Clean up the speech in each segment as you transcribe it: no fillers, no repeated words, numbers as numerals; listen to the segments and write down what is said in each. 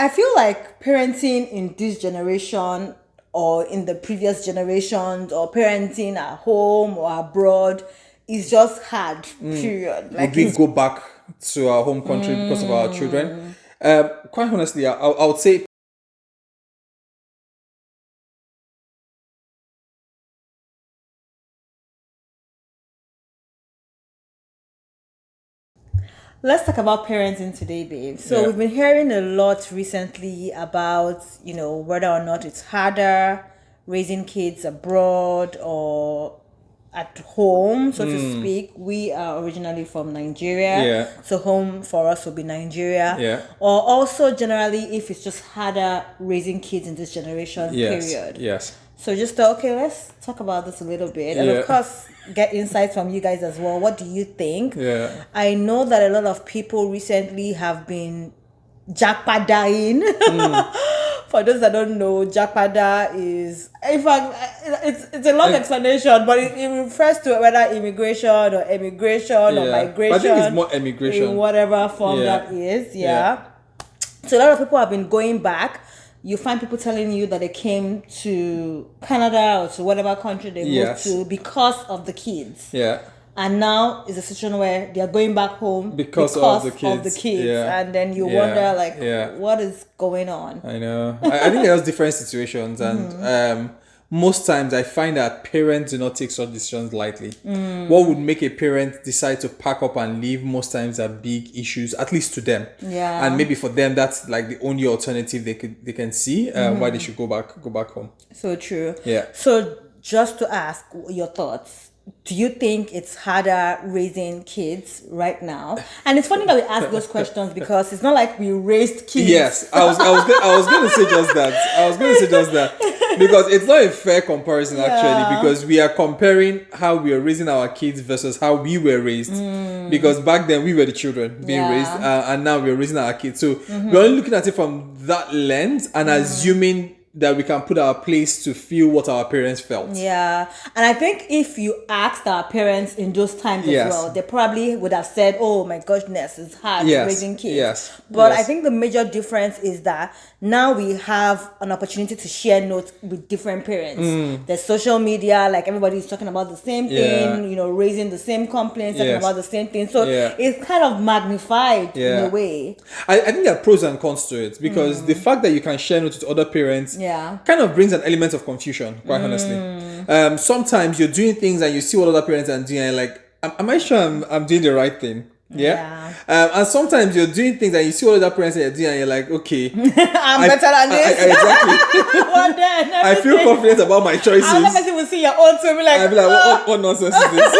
I feel like parenting in this generation or in the previous generations or parenting at home or abroad is just hard, period. Would we go back to our home country because of our children? Quite honestly, I would say Let's talk about parenting today, babe. So Yeah. we've been hearing a lot recently about, whether or not it's harder raising kids abroad or at home, so to speak. We are originally from Nigeria. Yeah. So home for us will be Nigeria. Yeah. Or also generally if it's just harder raising kids in this generation, yes, period. yes. So just thought, okay, let's talk about this a little bit. And Yeah. of course, get insights from you guys as well. What do you think? Yeah. I know that a lot of people recently have been jackpadaing. For those that don't know, jackpada is, in fact, it's a long explanation, but it refers to whether immigration or emigration or Yeah. migration. But I think it's more emigration. In whatever form Yeah. that is, yeah. So a lot of people have been going back. You find people telling you that they came to Canada or to whatever country they Yes. moved to because of the kids. Yeah. And now is a situation where they are going back home Because of the kids. Yeah. And then you Yeah. wonder, like, Yeah. what is going on? I know. I think there's different situations, and most times I find that parents do not take such decisions lightly. What would make a parent decide to pack up and leave most times are big issues, at least to them. Yeah. And maybe for them, that's like the only alternative they can see why they should go back home. So true. Yeah. So just to ask your thoughts, do you think it's harder raising kids right now? And it's funny that we ask those questions because it's not like we raised kids. Yes, I was going to say just that. Because it's not a fair comparison actually, because we are comparing how we are raising our kids versus how we were raised. Because back then we were the children being raised, and now we're raising our kids. So we're only looking at it from that lens and assuming that we can put our place to feel what our parents felt. Yeah. And I think if you asked our parents in those times Yes. as well, they probably would have said, oh my goodness, it's hard Yes. raising kids. Yes. But Yes. I think the major difference is that now we have an opportunity to share notes with different parents. There's social media, like everybody's talking about the same thing, raising the same complaints, talking Yes. about the same thing. So Yeah. it's kind of magnified in Yeah. a way. I think there are pros and cons to it, because the fact that you can share notes with other parents kind of brings an element of confusion, quite honestly. Sometimes you're doing things and you see what other parents are doing and you're like, am I sure I'm doing the right thing? Yeah. And sometimes you're doing things and you see what other parents are doing and you're like, okay, I'm better than this. exactly. Well, then, I feel confident about my choices. Another person will see your own to be like, I'll be like, what nonsense is this?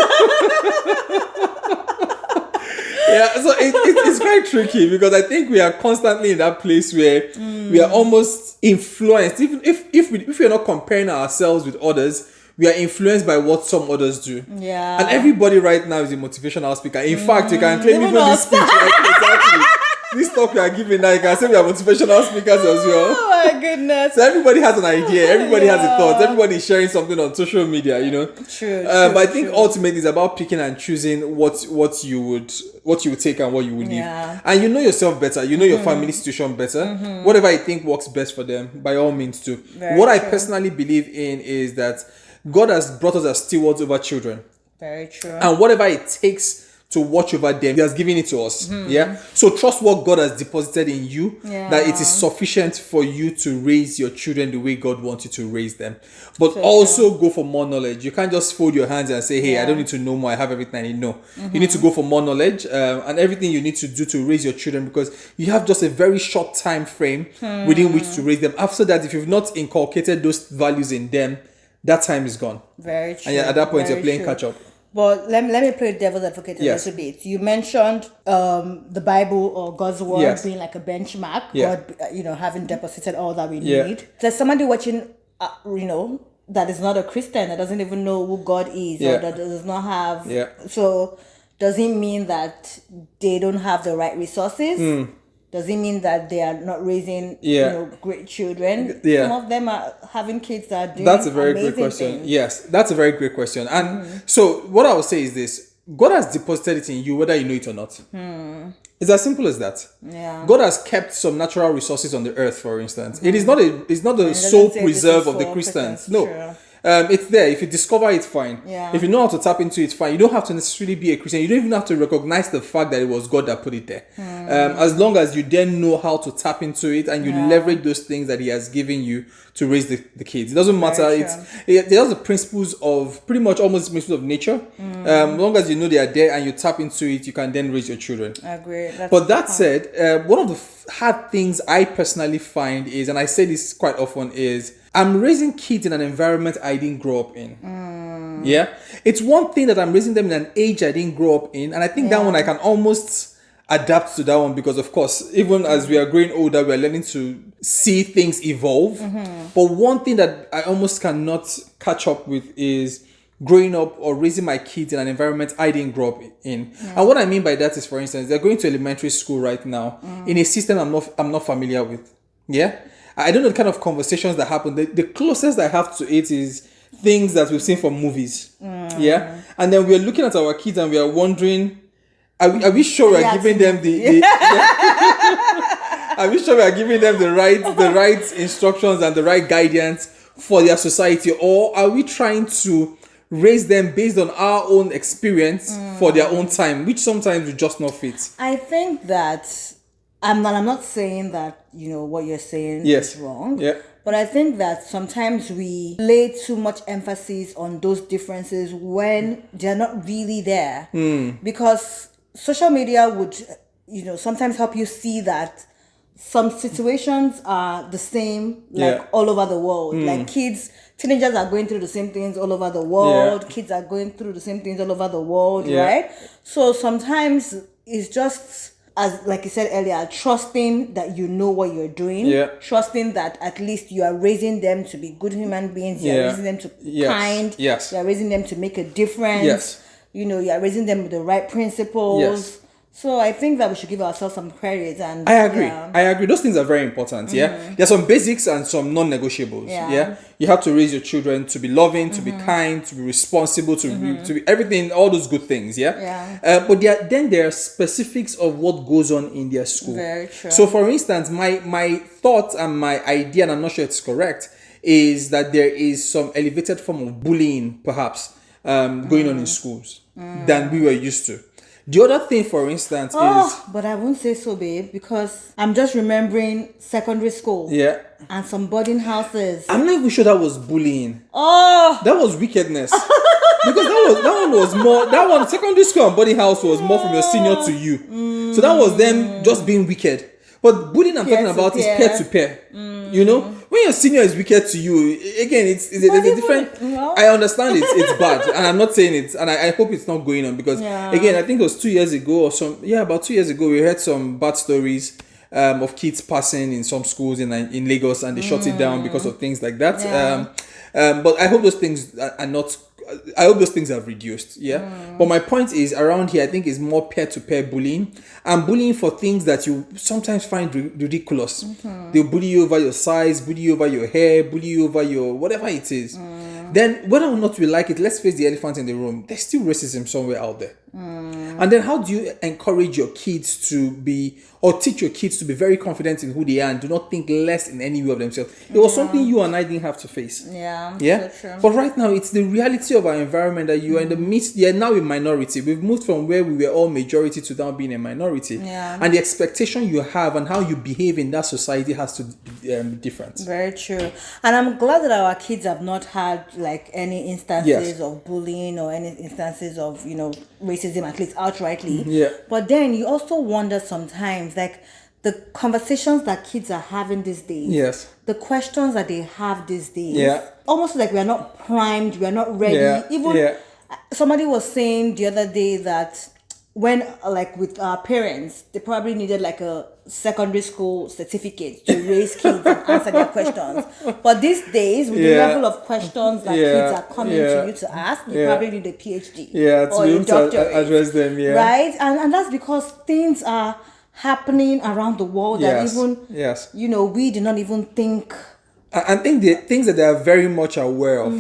Yeah, so it's quite tricky, because I think we are constantly in that place where we are almost influenced. Even if we're not comparing ourselves with others, we are influenced by what some others do. Yeah. And everybody right now is a motivational speaker. In fact, you can claim Even even this us. speech. Exactly. This talk we are giving now, you can say we are motivational speakers as well. Oh my goodness. So everybody has an idea, everybody has a thought, everybody is sharing something on social media, True. But I think ultimately it's about picking and choosing what you would take and what you would leave. Yeah. And you know yourself better, you know your family situation better. Whatever you think works best for them, by all means do. What I personally believe in is that God has brought us as stewards over children. Very true. And whatever it takes to watch over them, He has given it to us. Yeah. So trust what God has deposited in you, that it is sufficient for you to raise your children the way God wants you to raise them. But also go for more knowledge. You can't just fold your hands and say, hey, I don't need to know more, I have everything I need. No. You need to go for more knowledge and everything you need to do to raise your children, because you have just a very short time frame within which to raise them. After that, if you've not inculcated those values in them, that time is gone. Very true. And at that point, you're playing catch up. But let me play devil's advocate a little bit. You mentioned the Bible or God's word being like a benchmark. God, having deposited all that we need. There's somebody watching, that is not a Christian, that doesn't even know who God is, or that does not have. So does it mean that they don't have the right resources? Does it mean that they are not raising, great children? Yeah. Some of them are having kids that are doing That's a very great amazing question. things. Yes, that's a very great question. And so what I would say is this. God has deposited it in you, whether you know it or not. It's as simple as that. Yeah. God has kept some natural resources on the earth, for instance. It is not the sole preserve of the Christians. No. True. It's there. If you discover it, fine. Yeah. If you know how to tap into it, fine. You don't have to necessarily be a Christian. You don't even have to recognize the fact that it was God that put it there. As long as you then know how to tap into it and you leverage those things that He has given you to raise the kids. It doesn't matter. There's the principles of pretty much almost the principles of nature. As long as you know they are there and you tap into it, you can then raise your children. I agree. But that said, one of the hard things I personally find is, and I say this quite often, is I'm raising kids in an environment I didn't grow up in. Yeah. It's one thing that I'm raising them in an age I didn't grow up in. And I think that one I can almost adapt to that one because, of course, even as we are growing older, we are learning to see things evolve. But one thing that I almost cannot catch up with is growing up or raising my kids in an environment I didn't grow up in. And what I mean by that is, for instance, they're going to elementary school right now in a system I'm not familiar with. Yeah. I don't know the kind of conversations that happen. The closest I have to it is things that we've seen from movies. Yeah. And then we're looking at our kids and we are wondering, are we sure we're giving them are we sure we're giving them the right instructions and the right guidance for their society? Or are we trying to raise them based on our own experience for their own time, which sometimes will just not fit? I think that I'm not saying that, what you're saying is wrong. Yeah. But I think that sometimes we lay too much emphasis on those differences when they're not really there. Because social media would, sometimes help you see that some situations are the same, all over the world. Like teenagers are going through the same things all over the world. Kids are going through the same things all over the world, right? So sometimes it's just, as like you said earlier, trusting that you know what you're doing, trusting that at least you are raising them to be good human beings, you're raising them to be kind, you're raising them to make a difference, you're raising them with the right principles. So I think that we should give ourselves some credit. And I agree. Those things are very important. Yeah. There's some basics and some non-negotiables. Yeah. You have to raise your children to be loving, to be kind, to be responsible, to be everything, all those good things. Yeah. But there are specifics of what goes on in their school. Very true. So for instance, my thought and my idea, and I'm not sure it's correct, is that there is some elevated form of bullying perhaps going on in schools than we were used to. The other thing, for instance, is... But I won't say so, babe, because I'm just remembering secondary school. Yeah. And some boarding houses. I'm not even sure that was bullying. That was wickedness. Because that one, secondary school and boarding house was more from your senior to you. So that was them just being wicked. But bullying I'm talking about is peer to peer. When your senior is wicked to you, again, it's a different... I understand it's bad, and I'm not saying it, and I hope it's not going on, because, again, I think it was 2 years ago about 2 years ago, we heard some bad stories of kids passing in some schools in Lagos, and they shut it down because of things like that. But I hope those things are not... I hope those things have reduced, But my point is, around here, I think is more peer-to-peer bullying, and bullying for things that you sometimes find ridiculous. They'll bully you over your size, bully you over your hair, bully you over your whatever it is. Then, whether or not we like it, let's face the elephant in the room. There's still racism somewhere out there. And then how do you encourage your kids to be, or teach your kids to be very confident in who they are and do not think less in any way of themselves? It was something you and I didn't have to face. Yeah. So true. But right now, it's the reality of our environment that you are in the midst. You're now a minority. We've moved from where we were all majority to now being a minority. And the expectation you have and how you behave in that society has to be different. Very true. And I'm glad that our kids have not had like any instances of bullying or any instances of, racism, at least outrightly. But then you also wonder sometimes, like, the conversations that kids are having these days, the questions that they have these days, almost like we are not primed, we are not ready. Somebody was saying the other day that when, like, with our parents, they probably needed like a secondary school certificate to raise kids and answer their questions. But these days, with the level of questions that kids are coming to you to ask, you probably need a PhD or a doctorate, address them, right? And that's because things are happening around the world that even, we did not even think I think the things that they are very much aware of.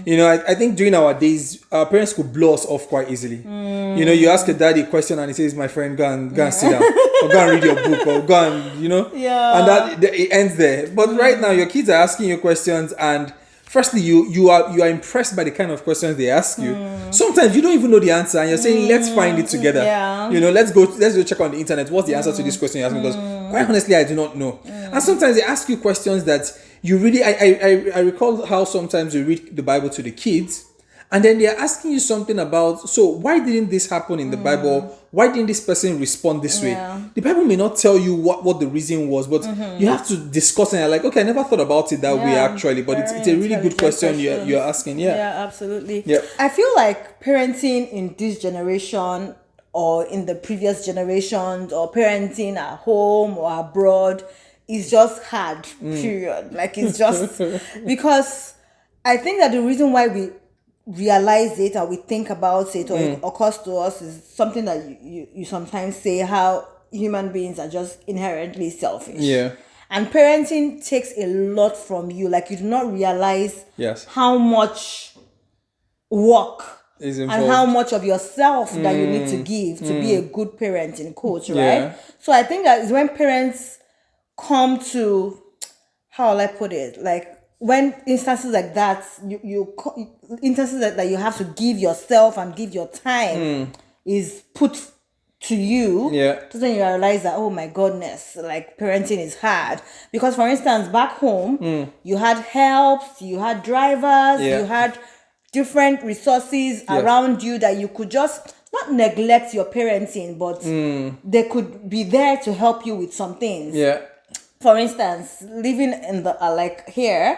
You know, I think during our days, our parents could blow us off quite easily. You know, you ask a daddy a question and he says, "My friend, go and sit down, or go and read your book, or go and and that it ends there." But right now, your kids are asking you questions, and firstly, you are impressed by the kind of questions they ask you. Sometimes you don't even know the answer, and you're saying, "Let's find it together." You know, let's go check on the internet. What's the answer to this question you're asking? Because quite honestly, I do not know. And sometimes they ask you questions that you really. I recall how sometimes you read the Bible to the kids, and then they're asking you something about, so why didn't this happen in the Bible? Why didn't this person respond this way? The Bible may not tell you what the reason was, but you have to discuss, and you're like, okay, I never thought about it that way actually, but it's a really good question you're asking. Yeah, absolutely. Yeah. I feel like parenting in this generation or in the previous generations, or parenting at home or abroad, is just hard, period. Like, it's just because I think that the reason why we realize it, or we think about it, or it occurs to us, is something that you sometimes say, how human beings are just inherently selfish. Yeah. And parenting takes a lot from you. Like, you do not realize how much work is and involved, how much of yourself that you need to give to be a good parenting coach, right? So I think that is when parents come to, how will I put it, like, when instances like that, instances that you have to give yourself and give your time is put to you, so then you realize that, oh my goodness, like, parenting is hard. Because, for instance, back home, you had helps, you had drivers, you had different resources around you that you could just not neglect your parenting, but they could be there to help you with some things. For instance, living in the like here,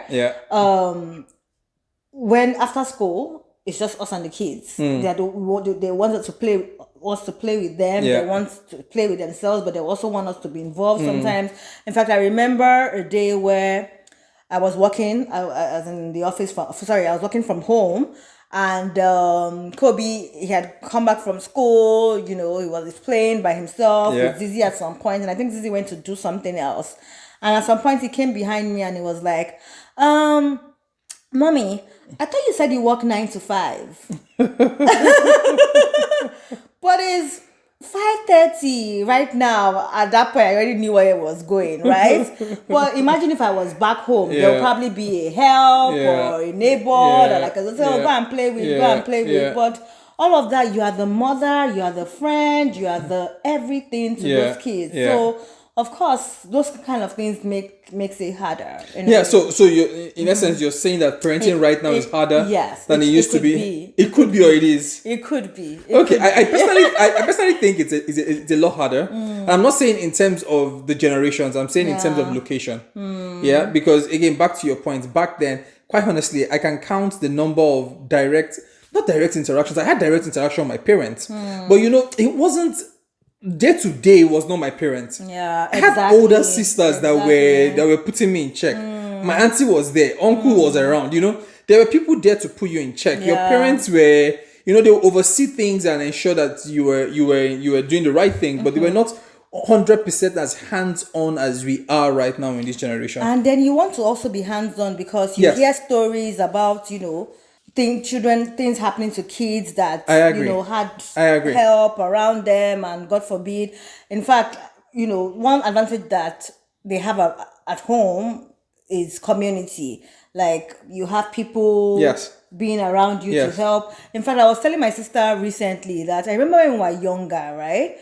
when after school it's just us and the kids, they wanted to play us to play with them. They want to play with themselves, but they also want us to be involved sometimes. In fact, I remember a day where I was working, I was in the office I was working from home, and Kobe, he had come back from school, you know, he was playing by himself with Zizi at some point, and I think Zizi went to do something else. And at some point he came behind me and he was like, Mommy, I thought you said you work 9 to 5. But it's 5:30 right now. At that point, I already knew where it was going, right? Well, imagine if I was back home, there would probably be a help or a neighbor that like, go and play with, But all of that, you are the mother, you are the friend, you are the everything to those kids. So, of course, those kind of things makes it harder. So you, in essence, you're saying that parenting right now is harder than it used to be. It could be, or it is. It could be. I personally think it's a lot harder. And I'm not saying in terms of the generations. I'm saying in terms of location. Yeah, because again, back to your point, back then, quite honestly, I can count the number of not direct interactions. I had direct interaction with my parents, but you know, it wasn't. Day to day was not my parents. I had older sisters that were putting me in check. My auntie was there, uncle was around. You know, there were people there to put you in check. Your parents were, you know, they would oversee things and ensure that you were doing the right thing, but they were not 100% as hands-on as we are right now in this generation. And then you want to also be hands-on because you hear stories about, you know, things happening to kids that you know had help around them, and God forbid. In fact, you know, one advantage that they have at home is community. Like, you have people being around you to help. In fact, I was telling my sister recently that I remember when we were younger, right?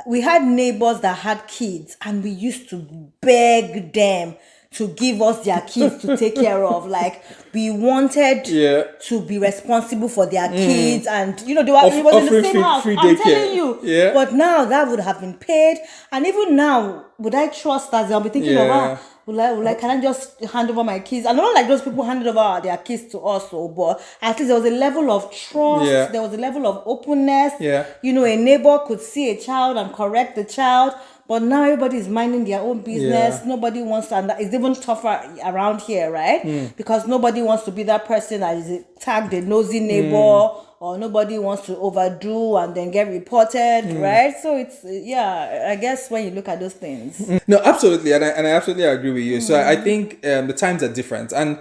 We had neighbors that had kids, and we used to beg them to give us their kids to take care of. Like, we wanted to be responsible for their kids, and you know, it was in the same house. I'm telling you. But now that would have been paid, and even now, would I trust that they'll be thinking of can I just hand over my kids? I don't like those people handed over their kids to us, but at least there was a level of trust, there was a level of openness. You know, a neighbor could see a child and correct the child. But now everybody is minding their own business. Nobody wants to, and it's even tougher around here, right? Because nobody wants to be that person that is tagged a nosy neighbor or nobody wants to overdo and then get reported, right? So it's, I guess when you look at those things. No, absolutely, and I absolutely agree with you. So I think the times are different, and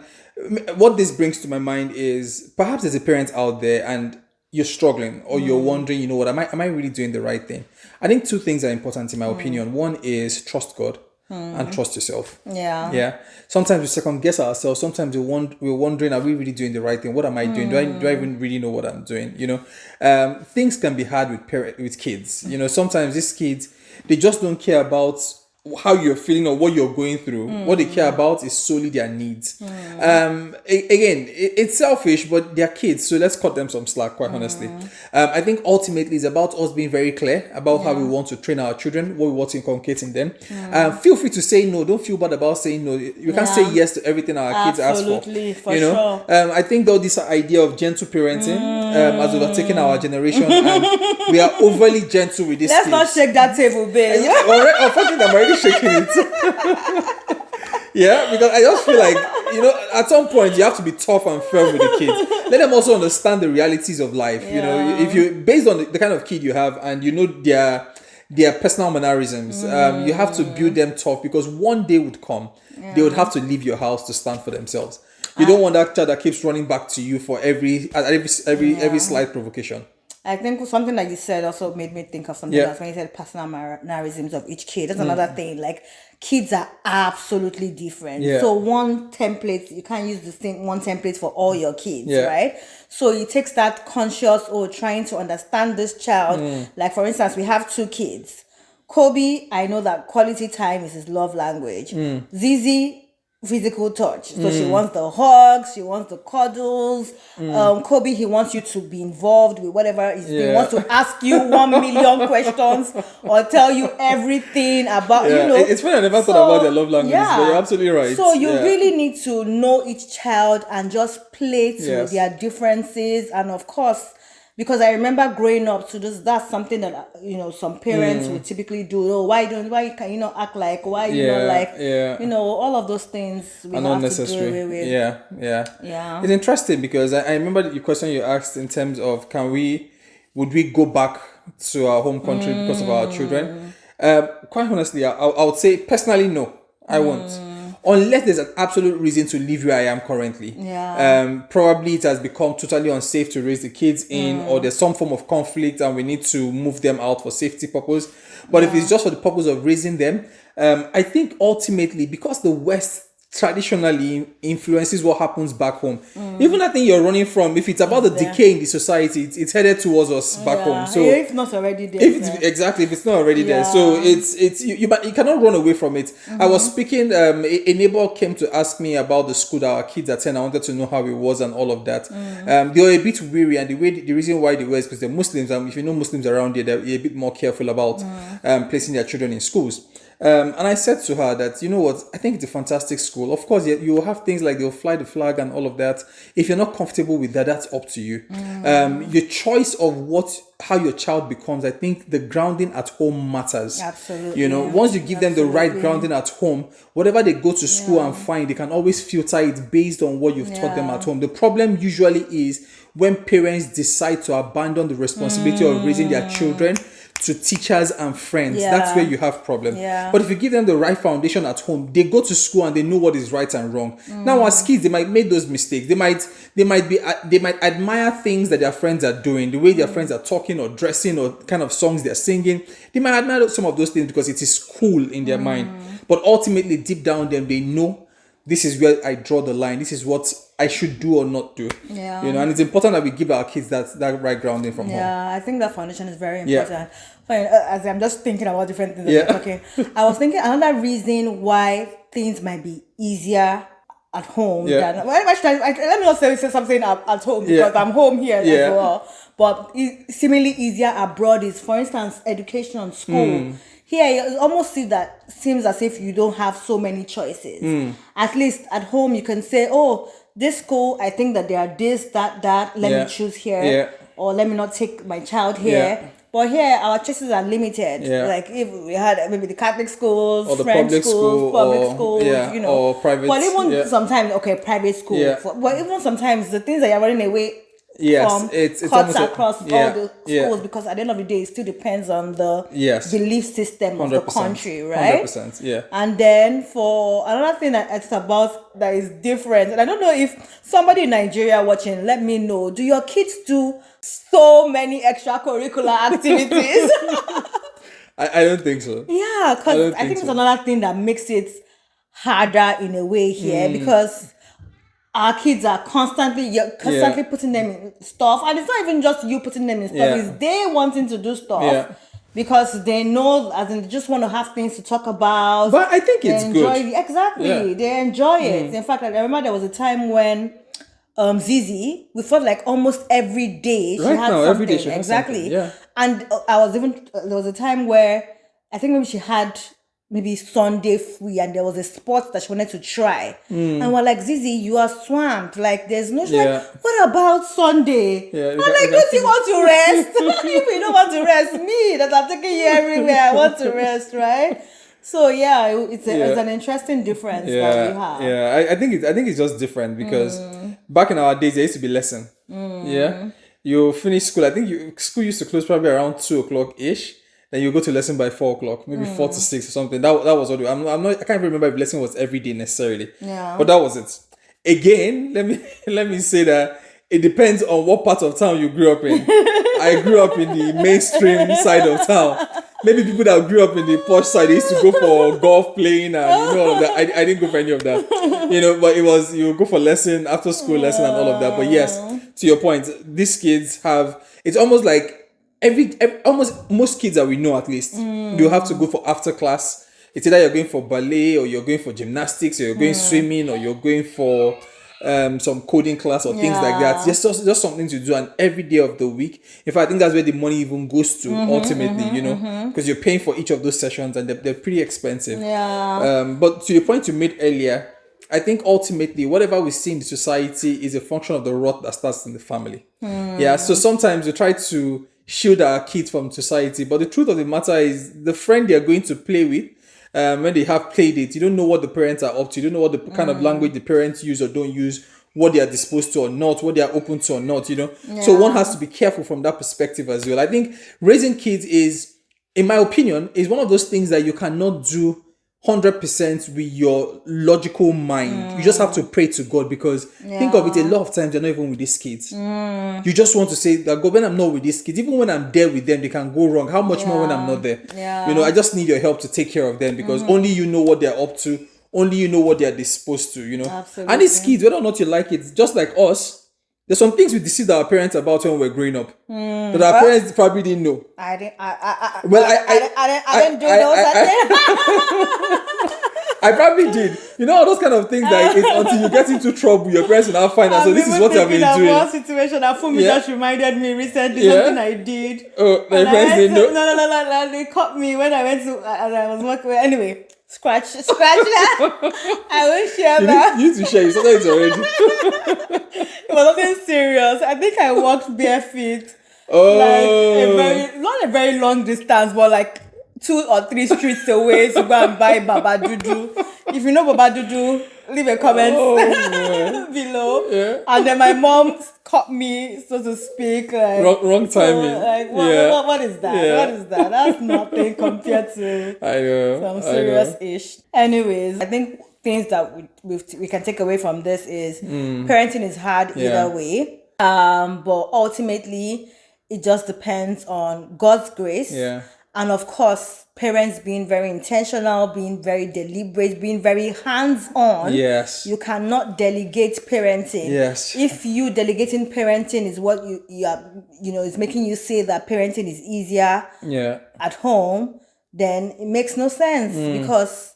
what this brings to my mind is perhaps there's a parent out there and you're struggling or you're wondering, you know what, am I really doing the right thing? I think two things are important in my opinion. One is trust God and trust yourself. Yeah. Sometimes we second guess ourselves. Sometimes we're wondering, are we really doing the right thing? What am I doing? Do I even really know what I'm doing? You know, things can be hard with kids. You know, sometimes these kids, they just don't care about how you're feeling or what you're going through. What they care about is solely their needs. Again, it's selfish, but they're kids, so let's cut them some slack, quite honestly. I think ultimately it's about us being very clear about how we want to train our children, what we want to inculcate in them. Feel free to say no. Don't feel bad about saying no. You can't say yes to everything our kids ask for. For sure. I think though this idea of gentle parenting has overtaken our generation, and we are overly gentle with this. Let's not shake that table, babe. Yeah, alright. I'm already shaking it. Yeah, because I just feel like, at some point you have to be tough and firm with the kids. Let them also understand the realities of life. You know, if you, based on the kind of kid you have and you know their personal mannerisms, you have to build them tough, because one day would come, they would have to leave your house to stand for themselves. You don't want that child that keeps running back to you for every slight provocation. I think something that you said also made me think of something else when you said personal mannerisms of each kid. That's another thing. Like, kids are absolutely different. So one template, you can't use the same one template for all your kids, right? So it takes that conscious trying to understand this child. Like, for instance, we have two kids. Kobe, I know that quality time is his love language. Zizi, physical touch. So she wants the hugs, she wants the cuddles. Kobe, he wants you to be involved with whatever he wants to ask you 1 million questions or tell you everything about, It's funny, I never thought about their love languages, but you're absolutely right. So you really need to know each child and just play to their differences. And of course, because I remember growing up, so that's something that some parents would typically do. Oh, why can you not act like? Why you not like? All of those things we have to do away with. Yeah. It's interesting because I remember the question you asked in terms of would we go back to our home country because of our children? Quite honestly, I would say personally, no, I won't. Unless there's an absolute reason to leave where I am currently. Probably it has become totally unsafe to raise the kids in, or there's some form of conflict and we need to move them out for safety purpose. But if it's just for the purpose of raising them, I think ultimately, because the West traditionally influences what happens back home. Even that thing you're running from, if it's about the decay in the society, it's headed towards us back home. So if not already there, if it's not already there, so it's you cannot run away from it. I was speaking. A neighbor came to ask me about the school that our kids attend. I wanted to know how it was and all of that. They were a bit weary, and the reason why they were is because they're Muslims. If you know Muslims around here, they're a bit more careful about placing their children in schools. And I said to her that, you know what, I think it's a fantastic school. Of course, you will have things like they'll fly the flag and all of that. If you're not comfortable with that, that's up to you. Your choice of how your child becomes, I think the grounding at home matters. Absolutely. Once you give them the right grounding at home, whatever they go to school and find, they can always filter it based on what you've taught them at home. The problem usually is when parents decide to abandon the responsibility of raising their children to teachers and friends. That's where you have problem. But if you give them the right foundation at home, they go to school and they know what is right and wrong. Now as kids, they might make those mistakes. They might admire things that their friends are doing, the way their friends are talking or dressing or kind of songs they're singing. They might admire some of those things because it is cool in their mind. But ultimately, deep down them, they know this is where I draw the line. This is what I should do or not do. And it's important that we give our kids that right grounding from home. I think that foundation is very important. As I'm just thinking about different things that you're talking, I was thinking another reason why things might be easier at home than let me not say something at home because I'm home here as well. But seemingly easier abroad is, for instance, education, school. Here, you almost seems as if you don't have so many choices. At least at home, you can say, oh, this school, I think that there are this, that, let me choose here. Or let me not take my child here. But here, our choices are limited. Like if we had maybe the Catholic schools, or the French public schools, public schools, or private. But even sometimes, private school. But even sometimes the things that you're running away from it's cuts almost across all the schools, because at the end of the day, it still depends on the belief system of the country, right? 100%, yeah. And then for another thing that it's about that is different, and I don't know if somebody in Nigeria watching, let me know, do your kids do so many extracurricular activities? I don't think so. Yeah, because I think it's another thing that makes it harder in a way here, because our kids are you're constantly putting them in stuff, and it's not even just you putting them in stuff, it's they wanting to do stuff because they know, as in, they just want to have things to talk about. But I think it's good. Exactly. They enjoy it. In fact, I remember there was a time when Zizi, we felt like almost every day she had something. Every day she had exactly. Something. Yeah. And I was even there was a time where I think maybe she had maybe Sunday free, and there was a sport that she wanted to try. And we're like, Zizi, you are swamped. Like, there's no... She's like, what about Sunday? I'm like, don't you want to rest? If you don't want to rest, me, that I'm taking you everywhere, I want to rest, right? So it's an interesting difference that we have. Yeah, I think it's just different because back in our days there used to be lesson. Yeah, you finish school. I think school used to close probably around 2:00 ish. Then you go to lesson by 4:00, maybe 4 to 6 or something. That was what I'm not. I can't remember if lesson was every day necessarily. Yeah, but that was it. Again, let me say that it depends on what part of town you grew up in. I grew up in the mainstream side of town. Maybe people that grew up in the posh side, they used to go for golf playing and all of that. I didn't go for any of that. But it was, you go for lesson, after school lesson and all of that. But yes, to your point, these kids have, it's almost like almost most kids that we know at least, you have to go for after class. It's either you're going for ballet or you're going for gymnastics or you're going swimming or you're going for some coding class or things like that. Just something to do, and every day of the week. In fact, I think that's where the money even goes to ultimately, because you're paying for each of those sessions and they're pretty expensive. But to the point you made earlier, I think ultimately whatever we see in the society is a function of the rot that starts in the family. So sometimes we try to shield our kids from society, but the truth of the matter is the friend they're going to play with, when they have played it, you don't know what the parents are up to. You don't know what the kind of language the parents use or don't use, what they are disposed to or not, what they are open to or not, So one has to be careful from that perspective as well. I think raising kids is, in my opinion, is one of those things that you cannot do 100% with your logical mind. You just have to pray to God, because think of it, a lot of times you're not even with these kids. You just want to say that, God, when I'm not with these kids, even when I'm there with them, they can go wrong. How much more when I'm not there? I just need your help to take care of them, because only you know what they're up to. Only you know what they're disposed to, Absolutely. And these kids, whether or not you like it, just like us, there's some things we deceived our parents about when we were growing up that our parents probably didn't know. I didn't do those. I probably did. All those kind of things that until you get into trouble, your parents will now find out. So this is what I've been doing. One situation that Fumi just reminded me recently, something I did. Oh, my friends didn't know. No, they caught me when I went to, and I was working. Anyway, scratch that. I won't share that. You need to share. You said it already. It was nothing serious. I think I walked barefoot. Not a very long distance, but like 2 or 3 streets away to go and buy Baba Dudu. If you know Baba Dudu, leave a comment below. Yeah. And then my mom caught me, so to speak. Like, wrong timing. What is that? Yeah. What is that? That's nothing compared to some serious-ish. Anyways, I think things that we can take away from this is parenting is hard either way. But ultimately, it just depends on God's grace. Yeah. And of course, parents being very intentional, being very deliberate, being very hands-on. Yes. You cannot delegate parenting. Yes. If you delegating parenting is what you are, is making you say that parenting is easier at home, then it makes no sense, because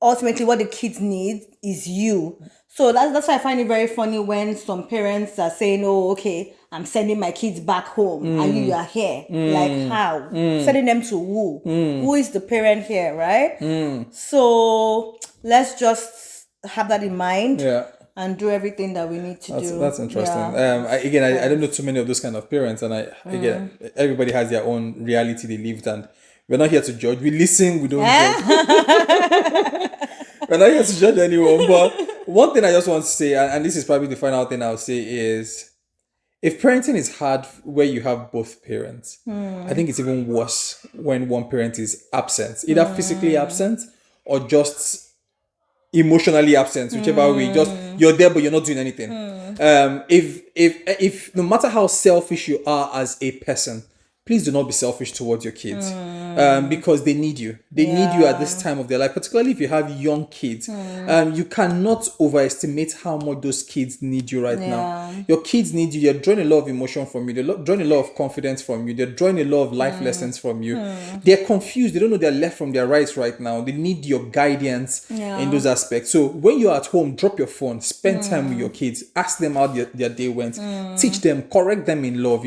ultimately what the kids need is you. So that's why I find it very funny when some parents are saying, oh, okay, I'm sending my kids back home and you are here. Like how? Sending them to who? Who is the parent here, right? So let's just have that in mind and do everything that we need to do. That's interesting. I don't know too many of those kind of parents, and everybody has their own reality they lived, and we're not here to judge. We listen, we don't judge. We're not here to judge anyone, but one thing I just want to say, and this is probably the final thing I'll say, is if parenting is hard where you have both parents, I think it's even worse when one parent is absent, either physically absent or just emotionally absent, whichever way. Just you're there, but you're not doing anything. If no matter how selfish you are as a person, please do not be selfish towards your kids, because they need you. They need you at this time of their life, particularly if you have young kids. You cannot overestimate how much those kids need you right now. Your kids need you. They're drawing a lot of emotion from you. They're drawing a lot of confidence from you. They're drawing a lot of life lessons from you. They're confused. They don't know their left from their right right now. They need your guidance in those aspects. So when you're at home, drop your phone, spend time with your kids, ask them how their day went, teach them, correct them in love.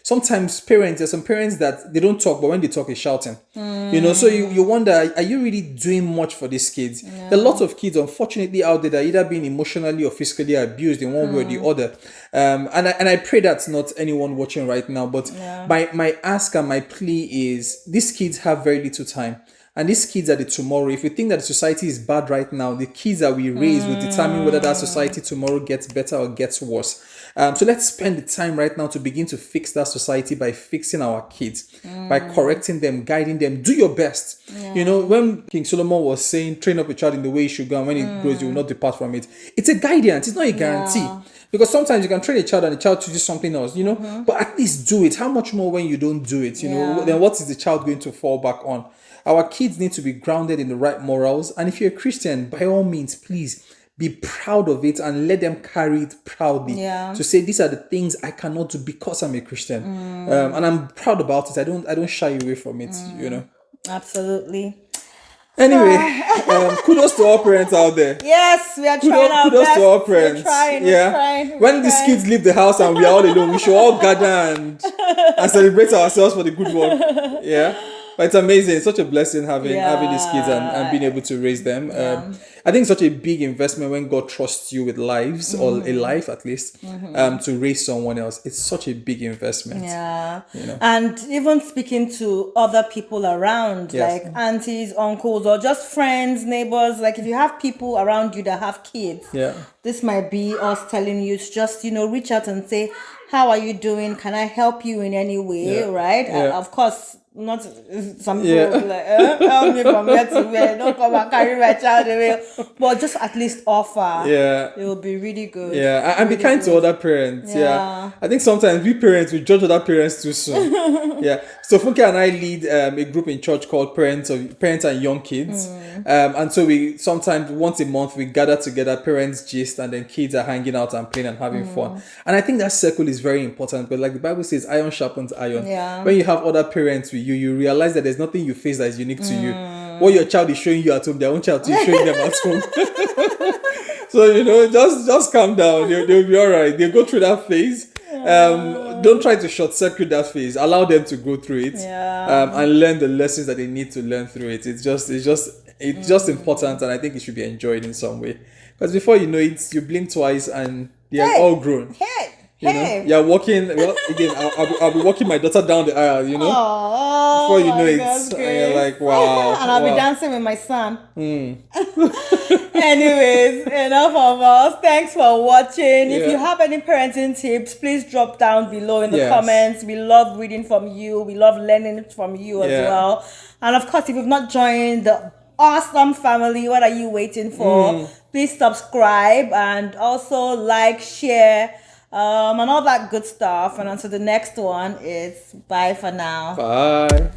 Sometimes there's some parents that they don't talk, but when they talk, it's shouting. So you wonder, are you really doing much for these kids? There are lots of kids, unfortunately, out there that are either being emotionally or physically abused in one way or the other. And I pray that's not anyone watching right now, but my ask and my plea is these kids have very little time. And these kids are the tomorrow. If we think that the society is bad right now, the kids that we raise will determine whether that society tomorrow gets better or gets worse. So let's spend the time right now to begin to fix that society by fixing our kids, by correcting them, guiding them. Do your best. When King Solomon was saying, train up a child in the way he should go, and when he grows, you will not depart from it. It's a guidance. It's not a guarantee. Because sometimes you can train a child and the child chooses something else, but at least do it. How much more when you don't do it, then what is the child going to fall back on? Our kids need to be grounded in the right morals. And if you're a Christian, by all means, please be proud of it and let them carry it proudly. To say, these are the things I cannot do because I'm a Christian. And I'm proud about it. I don't shy away from it, Absolutely. Anyway, kudos to all parents out there. Yes, we are trying our kudos best. To all parents. We're trying. When these kids leave the house and we are all alone, we should all gather and celebrate ourselves for the good work. But it's amazing. It's such a blessing having these kids and being able to raise them. I think it's such a big investment when God trusts you with lives, or a life at least, to raise someone else. It's such a big investment. And even speaking to other people around, like aunties, uncles, or just friends, neighbors, like if you have people around you that have kids, this might be us telling you to just, reach out and say, how are you doing? Can I help you in any way? Right? Of course, not some people like, help me from here to where, don't come and carry my child away. But just at least offer. It will be really good. And be kind to other parents. I think sometimes we parents, we judge other parents too soon. So Funke and I lead a group in church called Parents and Young Kids. And so we sometimes once a month we gather together, parents gist, and then kids are hanging out and playing and having fun. And I think that circle is very important. But like the Bible says, iron sharpens iron. When you have other parents with you, you realize that there's nothing you face that is unique to you. What your child is showing you at home, their own child is showing them at home. So just calm down. They'll be all right. They'll go through that phase. Don't try to short circuit that phase. Allow them to go through it, and learn the lessons that they need to learn through it. It's just important, and I think it should be enjoyed in some way. Because before you know it, you blink twice and they're all grown. You're walking. Well, again, I'll be walking my daughter down the aisle. Before you know it, and you're like, wow. And I'll be dancing with my son. Anyways, enough of us. Thanks for watching. If you have any parenting tips, please drop down below in the comments. We love reading from you. We love learning from you as well. And of course, if you've not joined the awesome family, what are you waiting for? Please subscribe and also like, share, and all that good stuff. And until the next one, it's bye for now. Bye.